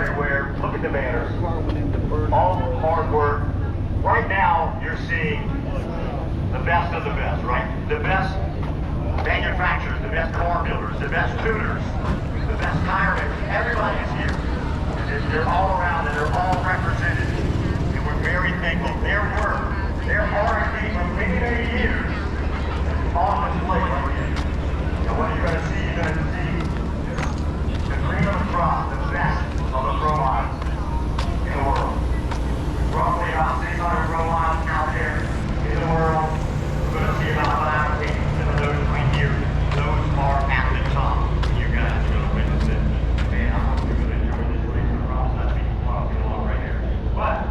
everywhere. Look at the banners. All hard work. Right now, you're seeing the best of the best, right? The best manufacturers, the best car builders, the best tuners, the best tire makers. Everybody's here. They're all around and they're all represented. And we're very thankful. Their work, their R&D for many, many years, all on display right here. And what you're going to see, you're going to see the cream of the crop, the best of the pro mods in the world. Roughly about 600 pro mods out there in the world. We're going to see about 5 or 8 of those right here. Those are at the top. You guys are going to witness it. Man, I'm going to enjoy this race. I promise not to be talking along right here. But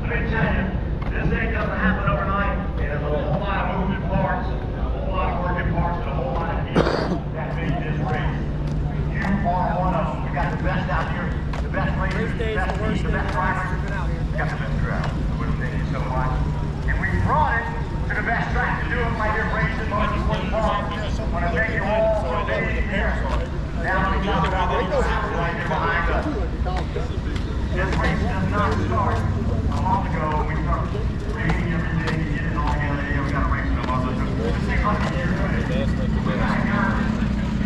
let me tell you, this thing doesn't happen overnight. There's a whole lot of moving parts, a whole lot of working parts, and a whole lot of people that make this race. You are one of them. We got the best out here, the best racers, the best teams, the best drivers. We got the best crowd. So thank you so much. And we brought it to the best track to do it right here, Bradenton Motorsports Park. I want to thank you all for being here. Now let me talk about the crowd right here behind us. This race does not start a month ago. We started racing every day, getting all together. Yeah, we got a race in a month. It's 600 years ago. We got a guy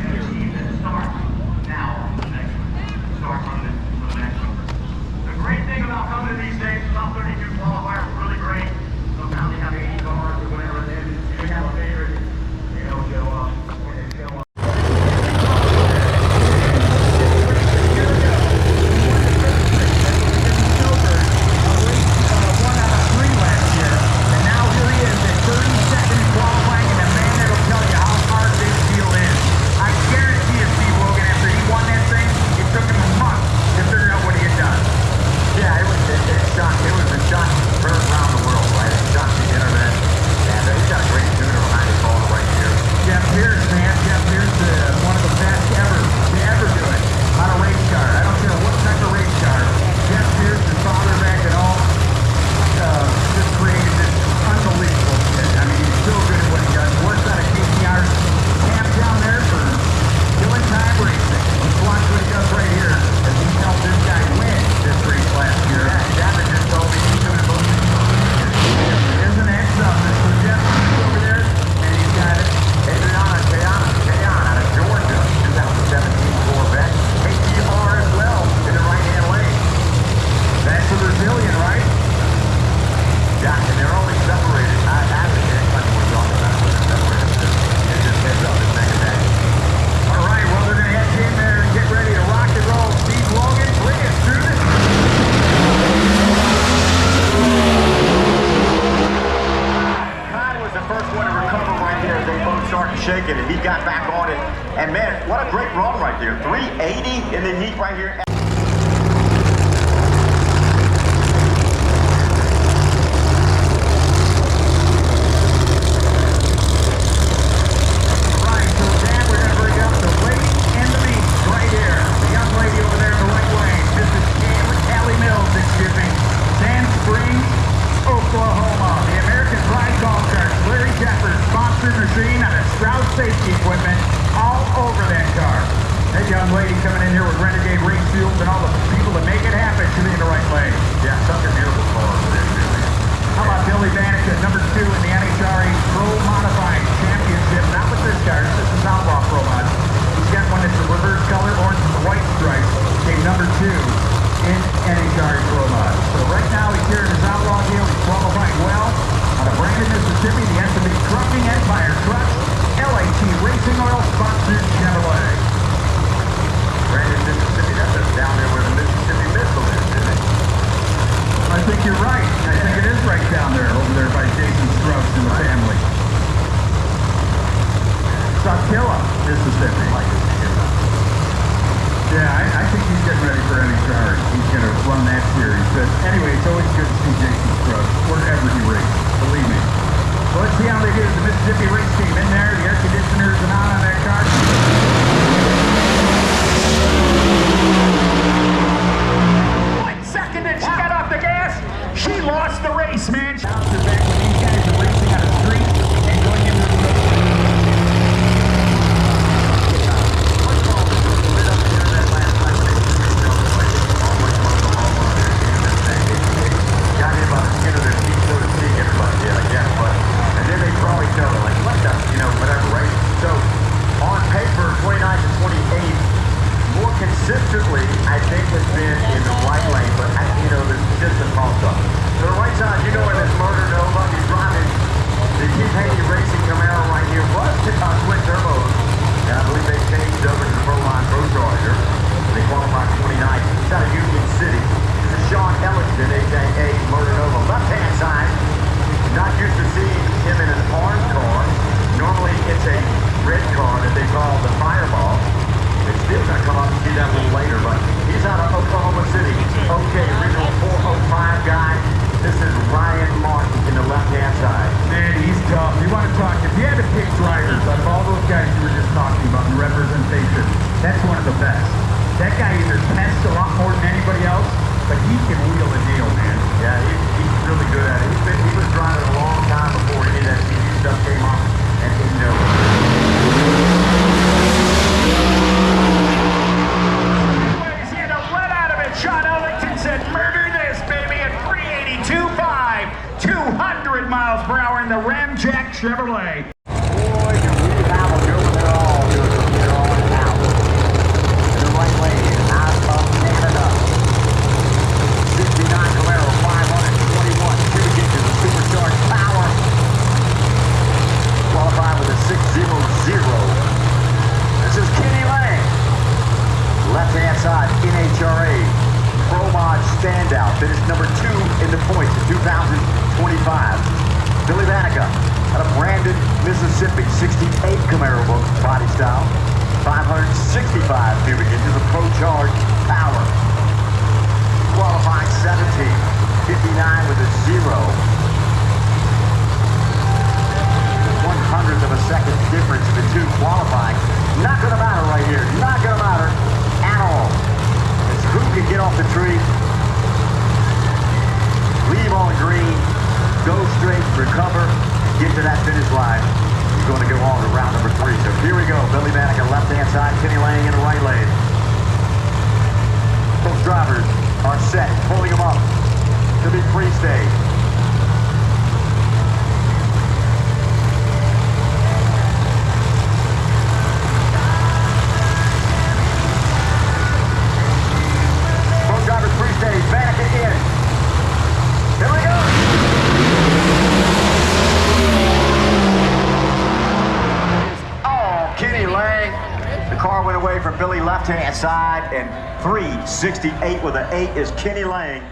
and a team that starts now on the next one. Starts on the next one. The great thing about coming to these days, top 32 qualifiers is really great. Sometimes they have 80 cars or whatever it is. You have a favorite, you know, show up. When they show up. Shaking and he got back on it, and man, what a great run right there. 380 in the heat right here. Safety equipment all over that car. That young lady coming in here with Renegade race fuels and all the people that make it happen should be in the right lane. Yeah, such a beautiful car over there, really. How about Billy Bannick at number 2 in the NHRA Pro Modified Championship? Not with this car, this is Outlaw Pro Mod. He's got one that's the reverse color, orange with the white stripes. Came number 2 in NHRA Pro Mod. So right now he's here in his Outlaw deal. He's qualifying well out of Bradenton, Mississippi, the S&B Trucking Empire Trucks. LAT Racing Oil sponsored Chevrolet. Bradenton, Mississippi, that's down there where the Mississippi Missile is, isn't it? I think you're right. I think it is right down there, over there by Jason Strauss and the family. Sakilla, Mississippi. Yeah, I think he's getting ready for any car. He's going to run that series. But anyway, it's always good to see Jason Strauss wherever he races, believe me. So let's see how they do. The Mississippi race team in there, the air conditioners and on that car. Second and she got off the gas. She lost the race, man. Bounced back when these guys are racing on the street and going into the see that a little later, but he's out of Oklahoma City. Okay, original 405 guy. This is Ryan Martin in the left-hand side. Man, he's tough. You want to talk, if you had to pick drivers out of all those guys you were just talking about in representation, that's one of the best. That guy either tests a lot more than anybody else, but he can wheel and deal, man. Yeah, he's really good at it. He was driving a long time before any of that TV stuff came off, and he knows. Anyways, he had a let out of it. Sean Ellington said, murder this, baby, at 382.5, 200 miles per hour in the Ramjack Chevrolet. Boy, do we have a good one at all. They're all in now. In the right lane, out of Canada. 69 Camaro, 521 cubic inches of supercharged power. Qualified with a 600. This is Kenny Lang. Left-hand side, NHRA Pro Mod standout. Finished number 2 in the points in 2025. Billy Vanica out of Brandon, Mississippi. 68 Camaro body style. 565 cubic inches of Pro Charge power. Qualifying 17. 59 with a 0. 1/100th of a second difference in the two qualifying. Not going to matter right here. Not going to matter at all. It's who can get off the tree, leave on green, go straight, recover, get to that finish line. He's going to go on to round number 3. So here we go. Billy Vanica, left-hand side, Kenny Lang in the right lane. Both drivers are set, pulling them up to the pre-stage. Both drivers pre-stage, Vanica in. Here we go. Oh, Kenny Lang. The car went away from Billy left-hand side, and 368 with an 8 is Kenny Lang.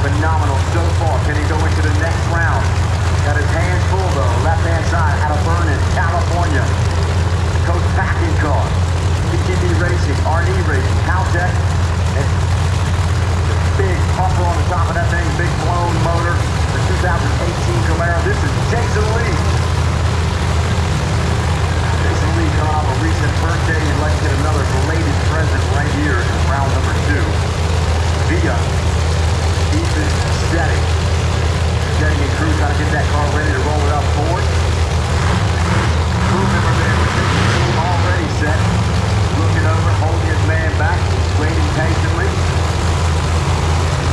Phenomenal so far. Can he go into the next round? Got his hands full though. Left-hand side out of Vernon, California. Coach packing car. PTV Racing, RD Racing, Caltech, and the big puffer on the top of that thing, big blown motor. The 2018 Camaro. This is Jason Lee. Jason Lee coming off a recent birthday. He'd like to get another belated present right here in round number 2. Via Ethan Steady. Steady and crew trying to get that car ready to roll it up forward. Crew member there with the team already set. Looking over, holding his man back, waiting patiently.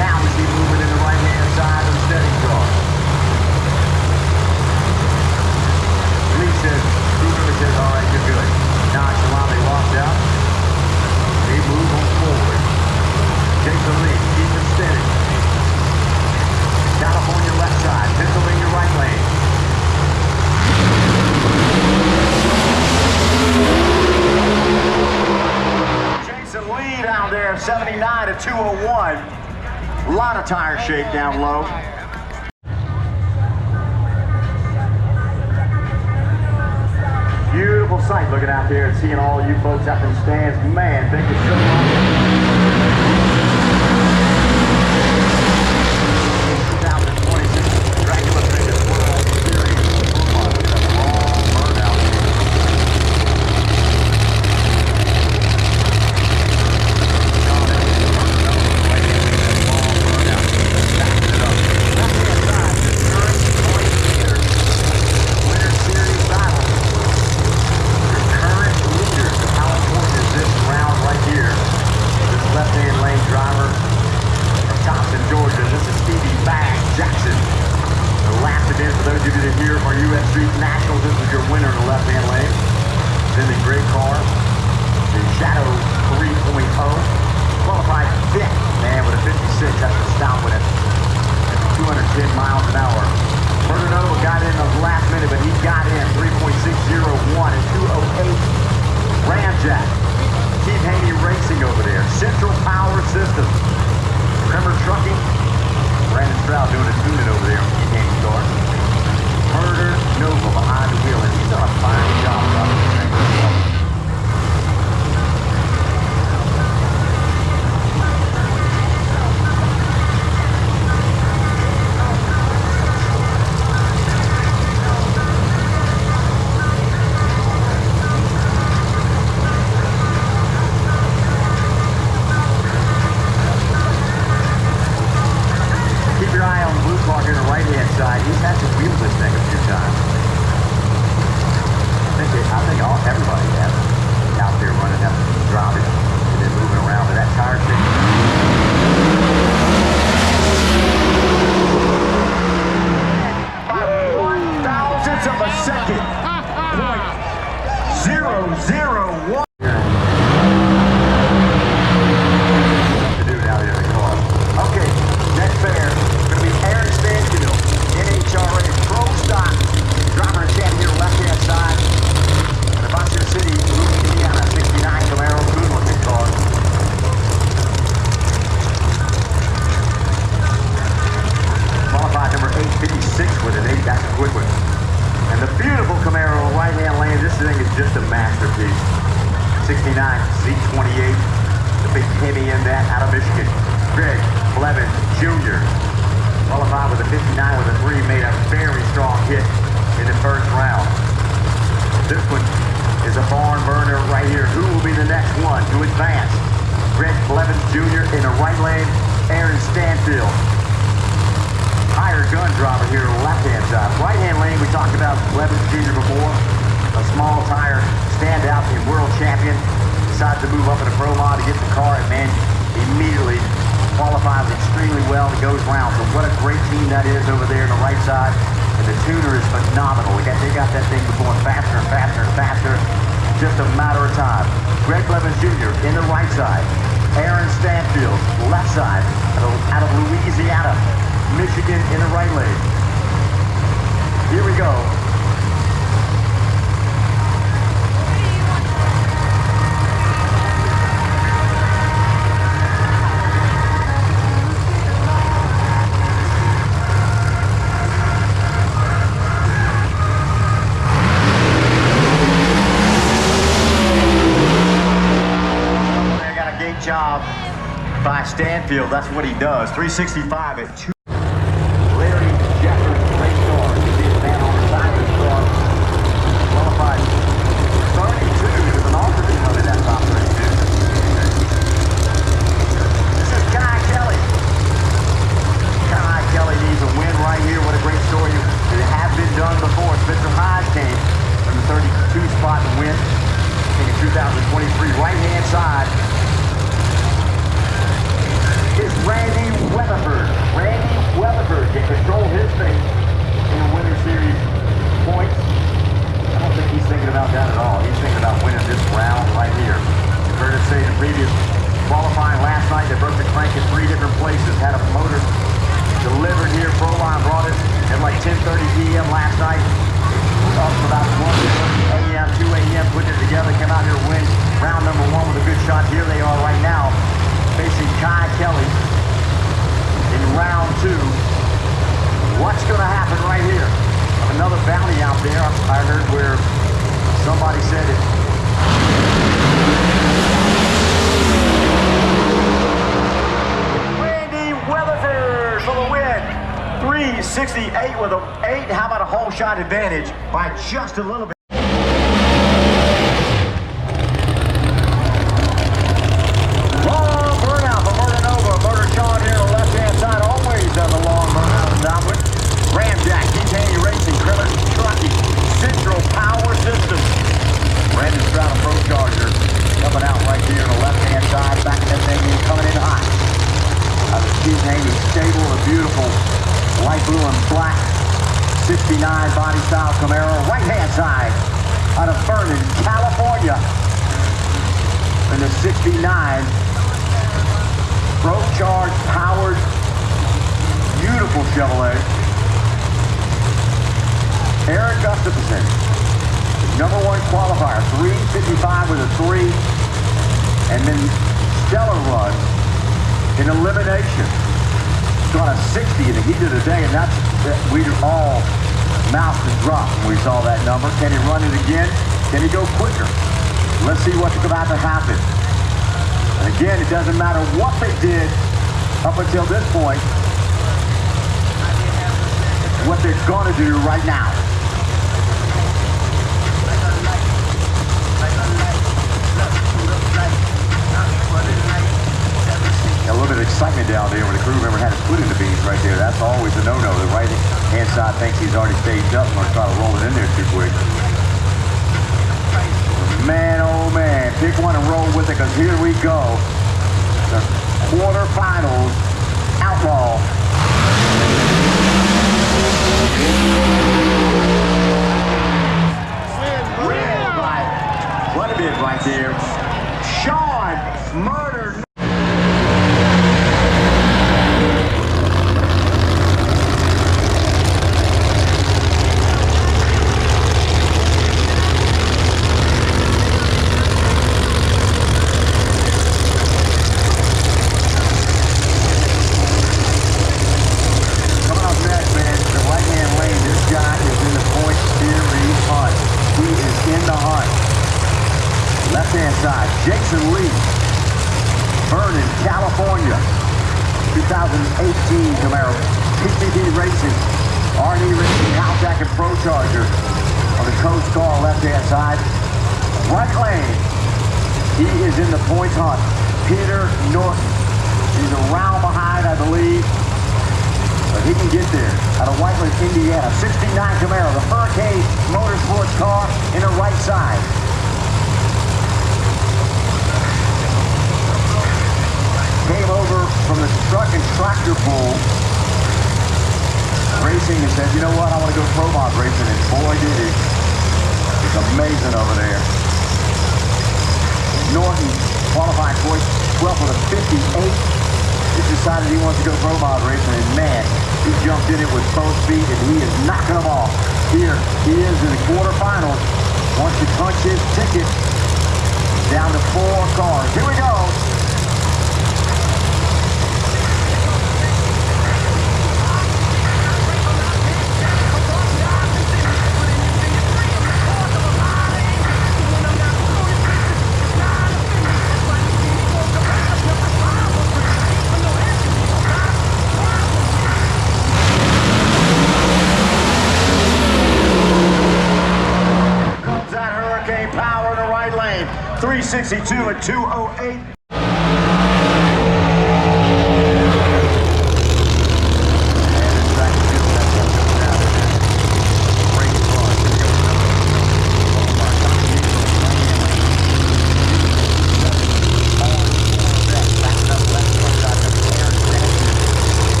Now we see moving in the right-hand side of the Steady car. Lee says, crew member says, all right, you're good. Nonchalantly walked out. They move on forward. Jason Lee, keep him steady. California left side, Pennsylvania right lane. Jason Lee down there, 79 to 201. A lot of tire shake down low. Beautiful sight looking out there and seeing all you folks out in the stands. Man, thank you so much. Street Nationals. This was your winner in the left-hand lane. Then the great car, the Shadow 3.0. Qualified fifth, man, with a 56. That's the stop with it. 210 miles an hour. Bradenton got in the last minute, but he got in 3.601 and 208. Ramjack. Keith Haney Racing over there. Central Power Systems. Remember trucking? Brandon Stroud doing a tune-in over there on Keith Haney's car. Murder Nova behind the wheel, and he's done a fine job, Robert. He's had to wheel this thing a few times. I think everybody has out there running that driving and then moving around to that tire change. One thousandth of a second. .001. The dude out there in the car. Okay, next pair going to be Aaron Stanfield. NHRA Pro Stock driver and champion here, left-hand side. Nevada City, Louisiana, 69 Camaro, good-looking car. Qualified number 856 with an 8, that's a quick one. And the beautiful Camaro right-hand lane, this thing is just a masterpiece. 69 Z28, the big heavy in that out of Michigan. Greg Blevins Jr. Qualified with a 59 with a 3, made a very strong hit in the first round. This one is a barn burner right here. Who will be the next one to advance? Greg Blevins Jr. in the right lane, Aaron Stanfield. Higher gun driver here, left-hand side. Right-hand lane, we talked about Blevins Jr. before. A small tire standout and world champion. Decides to move up in a pro mod to get the car, and man, immediately qualifies extremely well and goes round. So what a great team that is over there on the right side. And the tuner is phenomenal. They got that thing going faster and faster and faster. Just a matter of time. Greg Blevins Jr. in the right side. Aaron Stanfield, left side, out of Louisiana. Michigan in the right lane. Here we go. Job by Stanfield. That's what he does. 365 at 2. Larry Jeffers, race car. You see his man on the side of his car. Qualified 32 with an alternate running that top 32. This is Kai Kelly. Kai Kelly needs a win right here. What a great story. It has been done before. Spencer Hyde came from the 32 spot and win in 2023. Right-hand side is Randy Weatherford. Randy Weatherford can control his fate in the Winter Series points. I don't think he's thinking about that at all. He's thinking about winning this round right here. You heard us say in the previous qualifying last night, they broke the crank in 3 different places. Had a motor delivered here. Proline brought it at like 10:30 p.m. last night. Up from about 1 a.m., 2 a.m., putting it together. Came out here to win round number 1 with a good shot. Here they are right now, facing Kai Kelly in round 2. What's going to happen right here? Another bounty out there. I heard where somebody said it. Randy Weatherford for the win. 368 with an 8. How about a hole shot advantage by just a little bit? Ramjack, Keith Haney Racing, Trucking, Central Power Systems. Brandon Stroud, Pro Charger, coming out right here on the left-hand side, back that thing in, coming in hot. Keith Haney stable, a beautiful light blue and black 69 body style Camaro, right-hand side, out of Vernon, California. And the 69 pro-charged, powered, beautiful Chevrolet. Aaron Gustafson, #1 qualifier, 3:55 with a 3, and then stellar run in elimination. Got a 60 in the heat of the day, and that's we all mouth to drop when we saw that number. Can he run it again? Can he go quicker? Let's see what's about to happen. And again, it doesn't matter what they did up until this point. What they're going to do right now. A little bit of excitement down there when the crew member had his foot in the beans right there. That's always a no-no. The right-hand side thinks he's already staged up and going to try to roll it in there too quick. Man, oh man, pick one and roll with it, because here we go. The quarterfinals, Outlaw. Red light. What a bit right there. Sean murdered. Left-hand side, Jason Lee, Vernon, California, 2018 Camaro, PTV Racing, R&E Racing, Haljack and Pro Charger on the Coast Car left-hand side. Right lane, he is in the points hunt. Peter Norton, he's a round behind, I believe, but he can get there. Out of Whiteland, Indiana, 69 Camaro, the Hurricane Motorsports car in the right side. Came over from the truck and tractor pull racing and said, you know what, I want to go pro mod racing, and boy did he. It's amazing over there. Norton qualifying points, 12 with a 58. He decided he wants to go pro mod racing, and man, he jumped in it with both feet, and he is knocking them off. Here he is in the quarterfinals. Wants to punch his ticket down to 4 cars. Here we go. Power in the right lane, 362 at 208.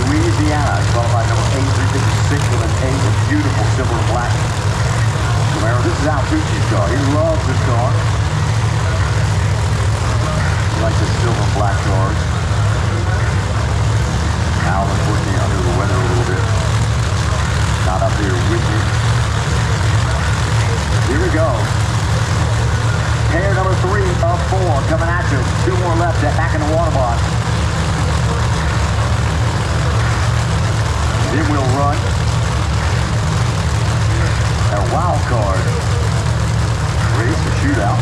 Louisiana, qualified number 8356 with an 8, a beautiful silver and black Camaro. This is Al Tucci's car. He loves this car. He likes the silver and black cars. Al, unfortunately, under the weather a little bit. Not up here with me. Here we go. Pair number 3 of 4 coming at you. 2 more left, back in the water box. Then we'll run a wild card race, a shootout.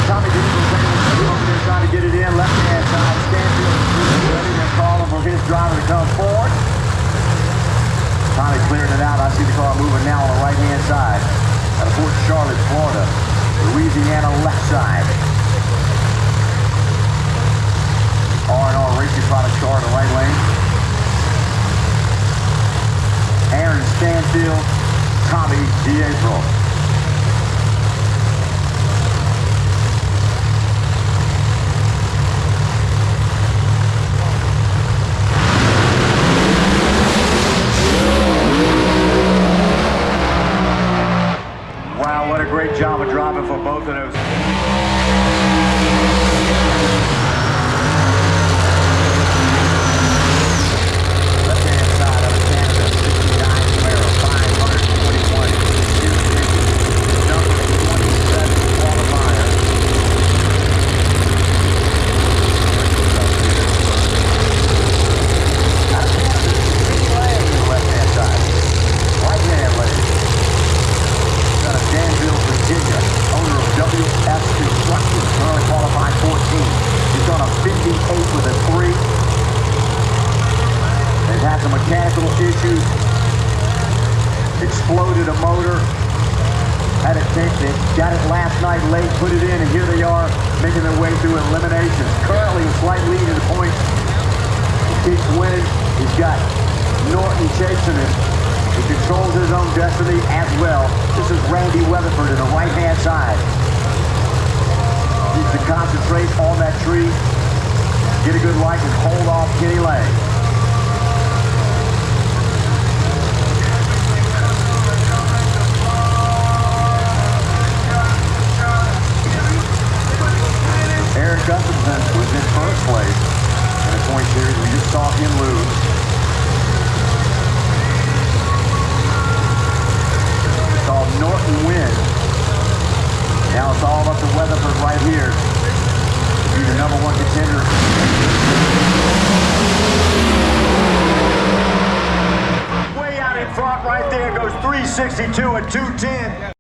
Tommy Diesel trying to get it in, left-hand side, Stanfield ready to call him for his driver to come forward. Tommy clearing it out. I see the car moving now on the right-hand side out of Fort Charlotte, Florida. Louisiana left side. field, Tommy DeApril. Wow, what a great job of driving for both of those. Left-hand side of Canada, 69 Camaro, 521 cubic inches. Number 27 qualifier. Out of Canada, 16 lanes on the left-hand side. Right-hand lane. Out of Danville, Virginia, owner of WS Construction, currently qualified 14. He's on a 58 with a 3. They've had some mechanical issues, exploded a motor, had it fixed, they got it last night late, put it in, and here they are making their way through eliminations. Currently a slight lead in the points. He keeps winning. He's got Norton chasing him. He controls his own destiny as well. This is Randy Weatherford in the right-hand side. Needs to concentrate on that tree, get a good light, and hold off Kenny Lang. Eric Gustafson was in first place in the point series. We just saw him lose. Norton win. Now it's all up to Weatherford right here to be the #1 contender. Way out in front right there goes 362 and 210.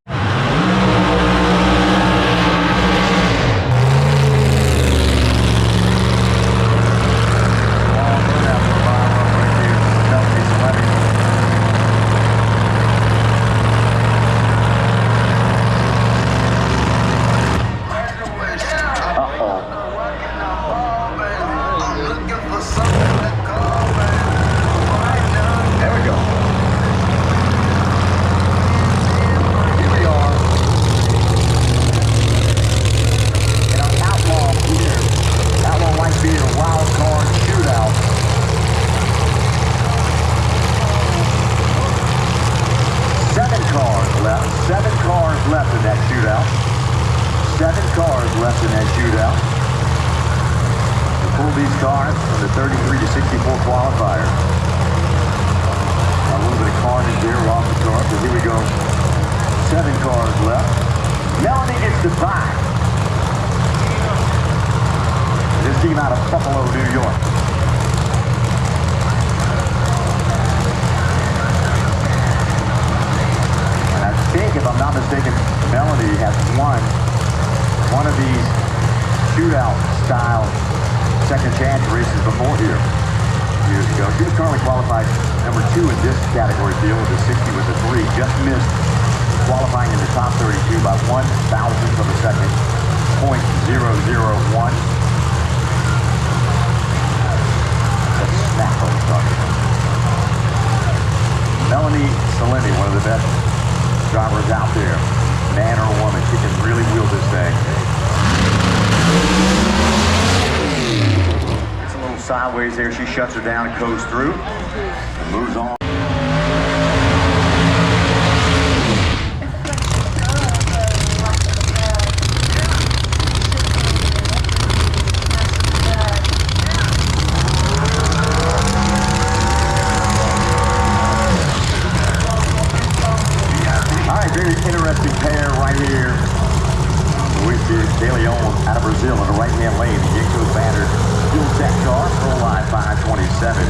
Sideways there, she shuts her down, goes through, and moves on. All right, very interesting pair right here. With De Leon out of Brazil in the right-hand lane, the Yenko Banner fuel tech car, Pro Line 527.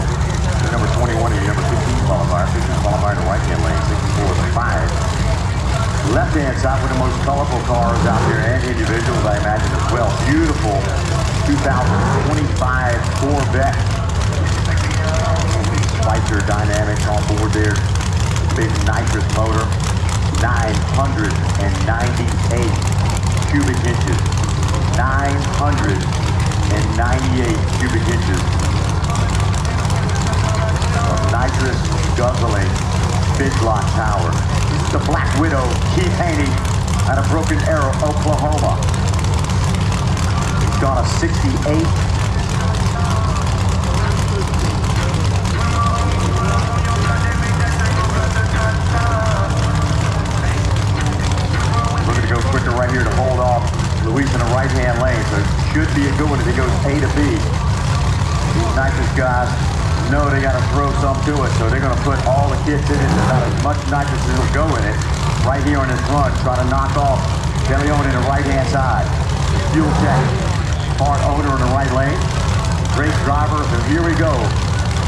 The number 21 and the number 15 qualifier. 15 qualifier in the right-hand lane, 64 with a 5. Left-hand side with the most colorful cars out there and individuals, I imagine, as well. Beautiful 2025 Corvette. Spicer Dynamics on board there. Big nitrous motor. 998 cubic inches. 998 cubic inches of nitrous guzzling mid-block tower. This is the Black Widow, Keith Haney, out of Broken Arrow, Oklahoma. He's got a 68. Looking to go quicker right here to hold off Luis in the right-hand lane, so it should be a good one if he goes A to B. These nitrous guys know they got to throw some to it, so they're going to put all the kits in it, about as much nitrous as will go in it, right here on this run, try to knock off DeLeon in the right-hand side. Fuel check, part owner in the right lane, great driver, and here we go.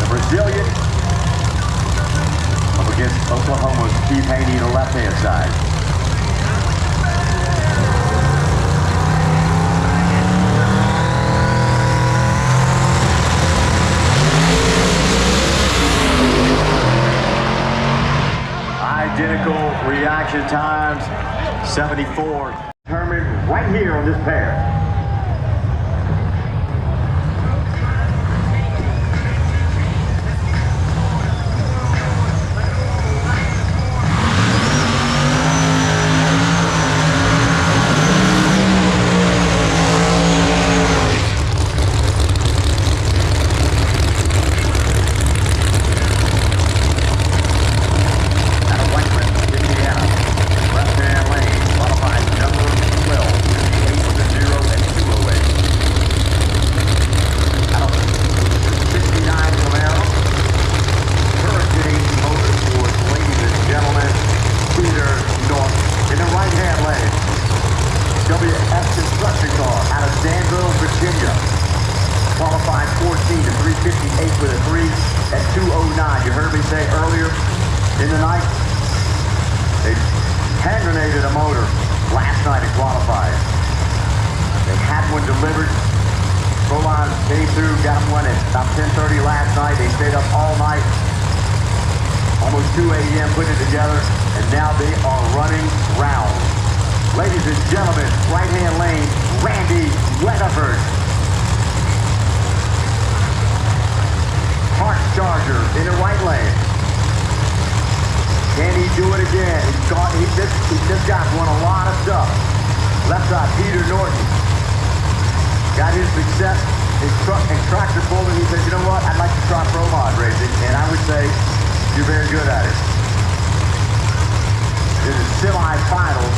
The Brazilian up against Oklahoma's Keith Haney on the left-hand side. Identical reaction times, 74. Determined right here on this pair. Qualified 14 to 358 with a 3 at 209. You heard me say earlier in the night, they hand grenaded a motor last night at qualifying. They had one delivered. Proline came through, got them one at about 10:30 last night. They stayed up all night, almost 2 a.m. putting it together, and now they are running rounds. Ladies and gentlemen, right-hand lane, Randy Weatherford. Park Charger in the right lane. Can he do it again? This guy's won a lot of stuff. Left side, Peter Norton. Got his success, his truck and tractor pulled, and he said, you know what, I'd like to try Pro Mod racing, and I would say you're very good at it. This is semi-finals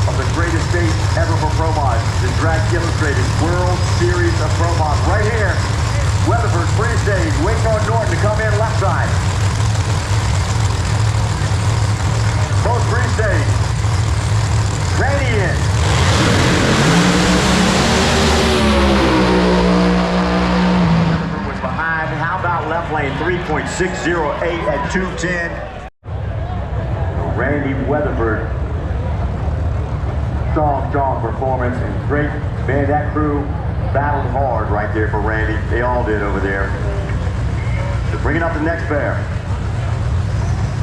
of the greatest stage ever for Pro Mod, the Drag Illustrated World Series of Pro Mod. Right here, Weatherford, free stage, waiting on Norton to come in left side. Both free stage. Randy in. Weatherford was behind. How about left lane? 3.608 at 210. Randy Weatherford. Strong performance and great. Man, that crew battled hard right there for Randy. They all did over there. So bringing up the next pair.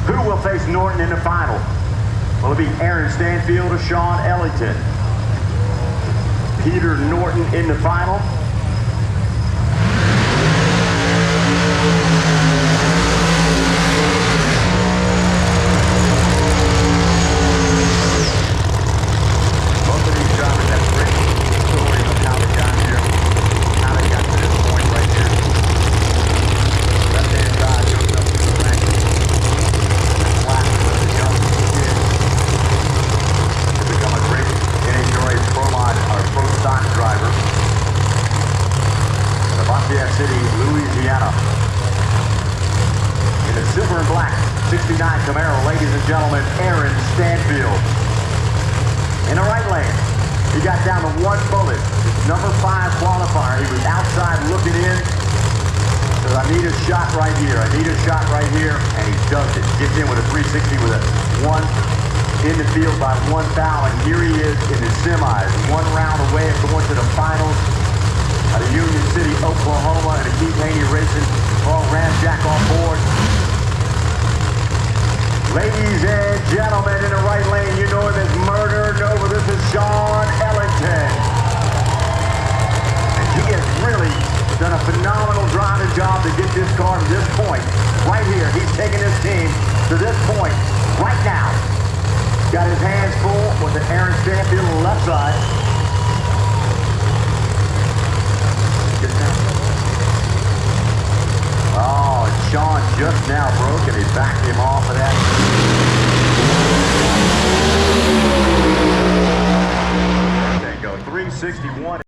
Who will face Norton in the final? Will it be Aaron Stanfield or Sean Ellington? Peter Norton in the final. Both of these drivers have great stories of how they got here, how they got to this point right here. Left-hand side goes up to the back. Flat with the young kid to become a great NHRA Pro Mod or Pro Stock driver. In Lafayette City, Louisiana. In the silver and black 69 Camaro, ladies and gentlemen, Aaron Stanfield. In the right lane, he got down to one bullet. Number 5 qualifier. He was outside looking in. Says, I need a shot right here. I need a shot right here. And he does it. Gets in with a 360 with a 1 in the field by 1 foul. And here he is in the semis. 1 round away of going to the finals out of Union City, Oklahoma. And a Keith Haney Racing all ramjack on board. Ladies and gentlemen, in the right lane, you know him as Murder Nova. This is Sean Ellington. And he has really done a phenomenal driving job to get this car to this point. Right here, he's taking his team to this point, right now. Got his hands full with the Aaron Stanfield on the left side. Oh, Sean just now broke and he backed him off of that. There you go, 361.